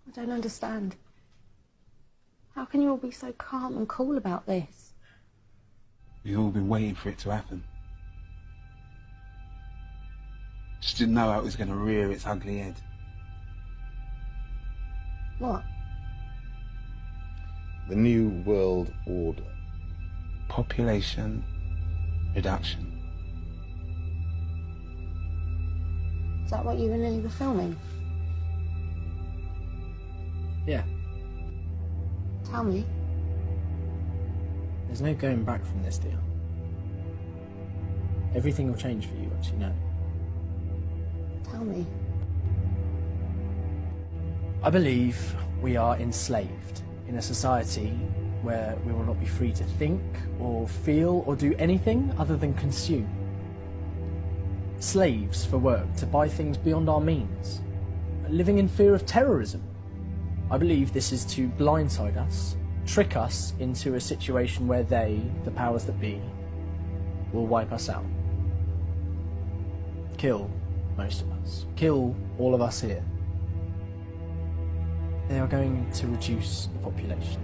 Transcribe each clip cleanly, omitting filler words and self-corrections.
I don't understand. How can you all be so calm and cool about this? We've all been waiting for it to happen. Just didn't know how it was going to rear its ugly head. What? The New World Order. Population reduction. Is that what you and Lily were filming? Yeah. Tell me. There's no going back from this deal. Everything will change for you once you know. Tell me. I believe we are enslaved in a society where we will not be free to think or feel or do anything other than consume. Slaves for work to buy things beyond our means. Living in fear of terrorism. I believe this is to blindside us, trick us into a situation where they, the powers that be, will wipe us out. Kill most of us. Kill all of us here. They are going to reduce the population.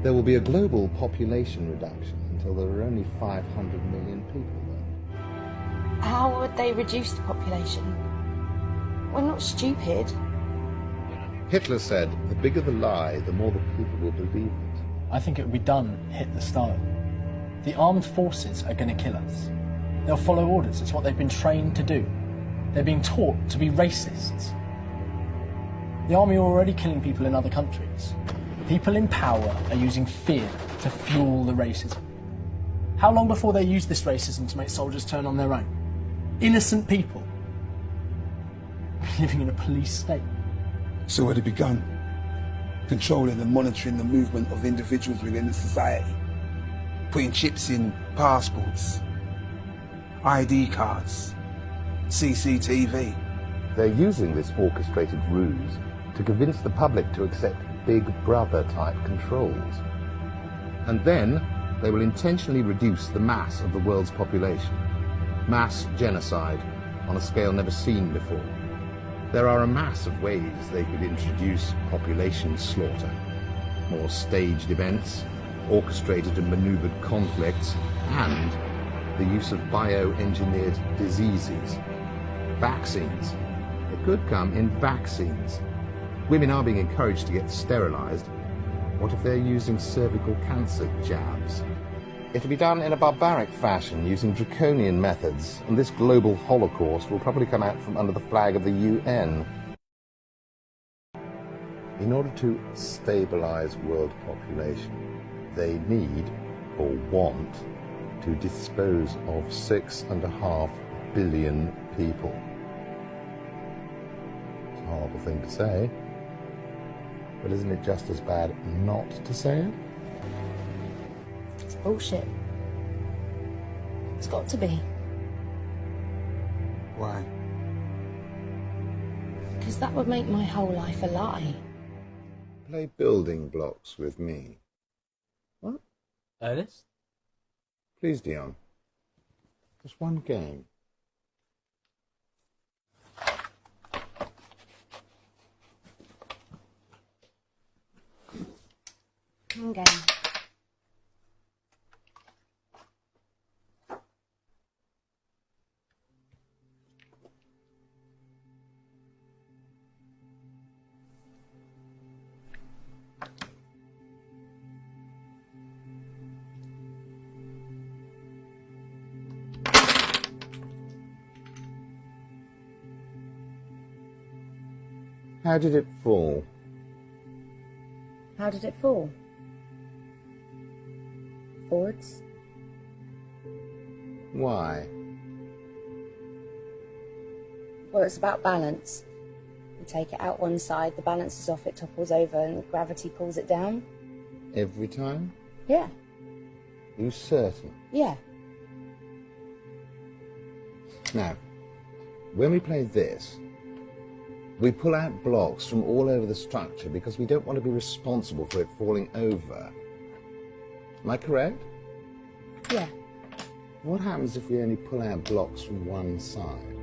There will be a global population reduction until there are only 500 million people there. How would they reduce the population? We're not stupid. Hitler said, the bigger the lie, the more the people will believe it. I think it would be done Hitler style. The armed forces are going to kill us. They'll follow orders. It's what they've been trained to do. They're being taught to be racists. The army are already killing people in other countries. People in power are using fear to fuel the racism. How long before they use this racism to make soldiers turn on their own? Innocent people living in a police state. It's already begun. Controlling and monitoring the movement of individuals within the society. Putting chips in passports, ID cards, CCTV. They're using this orchestrated ruse to convince the public to accept Big Brother-type controls. And then they will intentionally reduce the mass of the world's population. Mass genocide on a scale never seen before. There are a mass of ways they could introduce population slaughter. More staged events, orchestrated and maneuvered conflicts, and the use of bioengineered diseases. Vaccines. It could come in vaccines. Women are being encouraged to get sterilized. What if they're using cervical cancer jabs? It'll be done in a barbaric fashion, using draconian methods, and this global holocaust will probably come out from under the flag of the UN. In order to stabilize world population, they need, or want, to dispose of 6.5 billion people. It's a horrible thing to say, but isn't it just as bad not to say it? It's bullshit. It's got to be. Why? Because that would make my whole life a lie. Play building blocks with me. What? Ernest? Please, Dion. Just one game. One game. How did it fall? How did it fall? Forwards. Why? Well, it's about balance. You take it out one side, the balance is off, it topples over, and gravity pulls it down. Every time? Yeah. Are you certain? Yeah. Now, when we play this, we pull out blocks from all over the structure because we don't want to be responsible for it falling over. Am I correct? Yeah. What happens if we only pull out blocks from one side?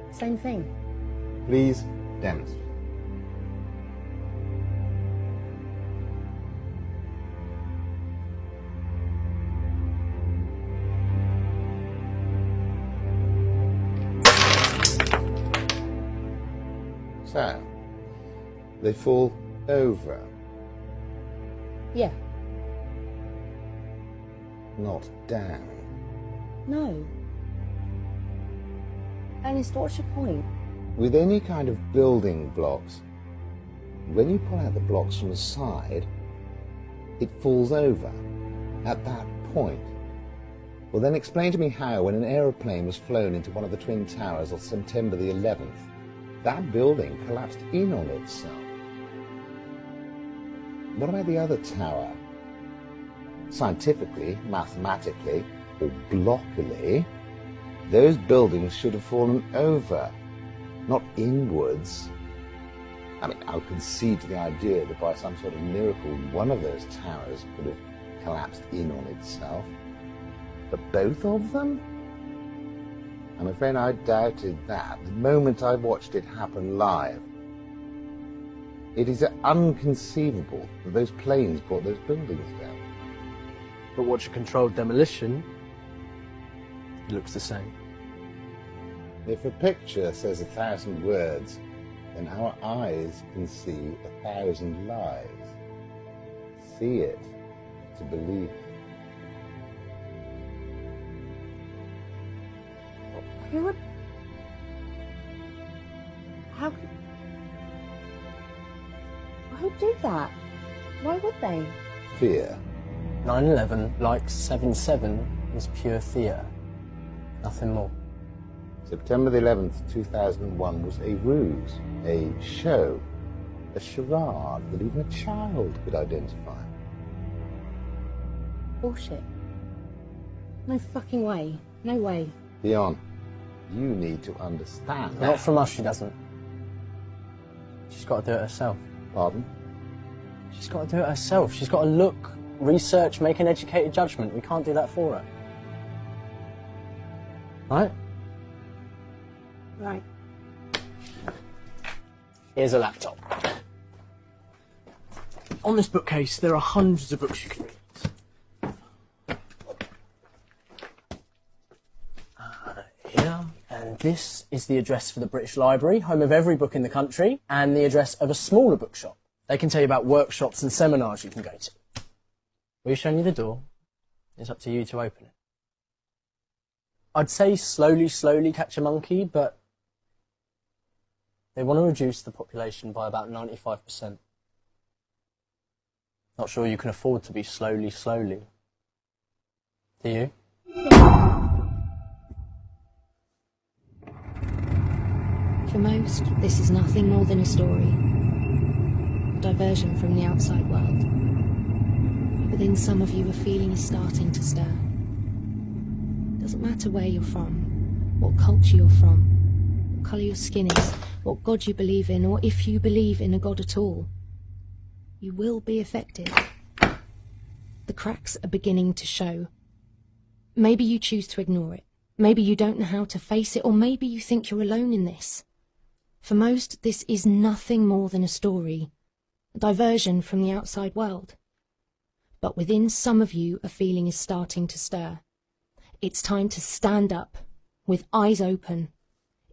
Same thing. Please demonstrate. So, they fall over, Yeah. not down. No. Ernest, what's your point? With any kind of building blocks, when you pull out the blocks from the side, it falls over at that point. Well, then explain to me how, when an aeroplane was flown into one of the Twin Towers on September the 11th, that building collapsed in on itself. What about the other tower? Scientifically, mathematically, or blockily, those buildings should have fallen over, not inwards. I mean, I'll concede to the idea that by some sort of miracle, one of those towers could have collapsed in on itself. But both of them? I'm afraid I doubted that the moment I watched it happen live. It is inconceivable that those planes brought those buildings down. But watch a controlled demolition, it looks the same. If a picture says 1,000 words, then our eyes can see 1,000 lies. See it to believe it. Who would... How could... Who'd do that? Why would they? Fear. 9/11, like 7/7, was pure theatre. Nothing more. September the 11th, 2001 was a ruse, a show, a charade that even a child could identify. Bullshit. No fucking way. No way. Dion, you need to understand. Not from us, she doesn't. She's got to do it herself. Pardon? She's got to do it herself. She's got to look, research, make an educated judgment. We can't do that for her. Right? Right. Here's a laptop. On this bookcase, there are hundreds of books you can read. Here, and this is the address for the British Library, home of every book in the country, and the address of a smaller bookshop. They can tell you about workshops and seminars you can go to. We've shown you the door. It's up to you to open it. I'd say slowly, slowly catch a monkey, but they want to reduce the population by about 95%. Not sure you can afford to be slowly, slowly. Do you? For most, this is nothing more than a story. A diversion from the outside world. But then some of you, a feeling is starting to stir. Doesn't matter where you're from, what culture you're from, what colour your skin is, what God you believe in, or if you believe in a God at all. You will be affected. The cracks are beginning to show. Maybe you choose to ignore it. Maybe you don't know how to face it, or maybe you think you're alone in this. For most, this is nothing more than a story, a diversion from the outside world. But within some of you, a feeling is starting to stir. It's time to stand up, with eyes open,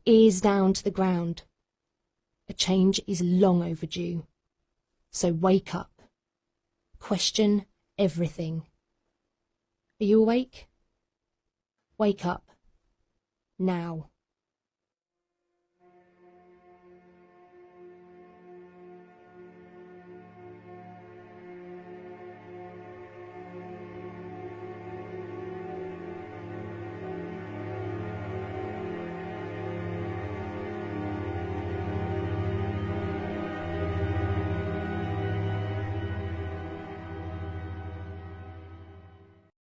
ears down to the ground. A change is long overdue. So wake up. Question everything. Are you awake? Wake up. Now.